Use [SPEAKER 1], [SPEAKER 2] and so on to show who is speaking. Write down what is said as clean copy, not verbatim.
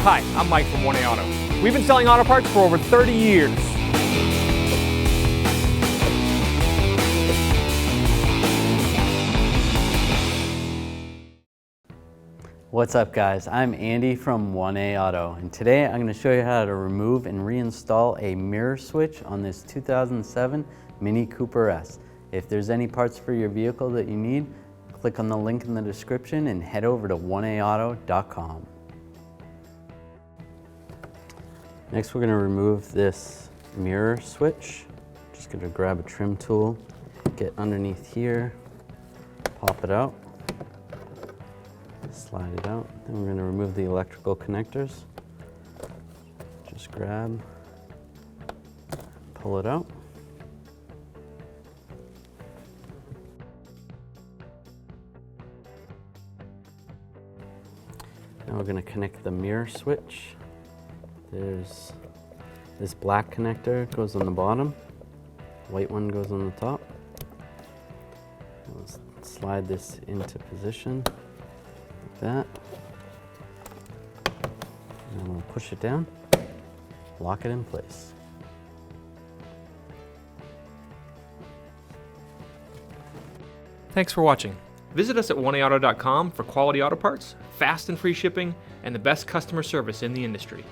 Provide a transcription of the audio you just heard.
[SPEAKER 1] Hi, I'm Mike from 1A Auto. We've been selling auto parts for over 30 years.
[SPEAKER 2] What's up guys, I'm Andy from 1A Auto, and today I'm going to show you how to remove and reinstall a mirror switch on this 2007 Mini Cooper S. If there's any parts for your vehicle that you need, click on the link in the description and head over to 1aauto.com. Next we're going to remove this mirror switch. Just going to grab a trim tool, get underneath here, pop it out. Slide it out. Then we're going to remove the electrical connectors. Just grab, pull it out. Now we're going to connect the mirror switch. There's this black connector goes on the bottom, white one goes on the top. Let's slide this into position. That, and then we'll push it down, lock it in place.
[SPEAKER 1] Thanks for watching. Visit us at 1aauto.com for quality auto parts, fast and free shipping, and the best customer service in the industry.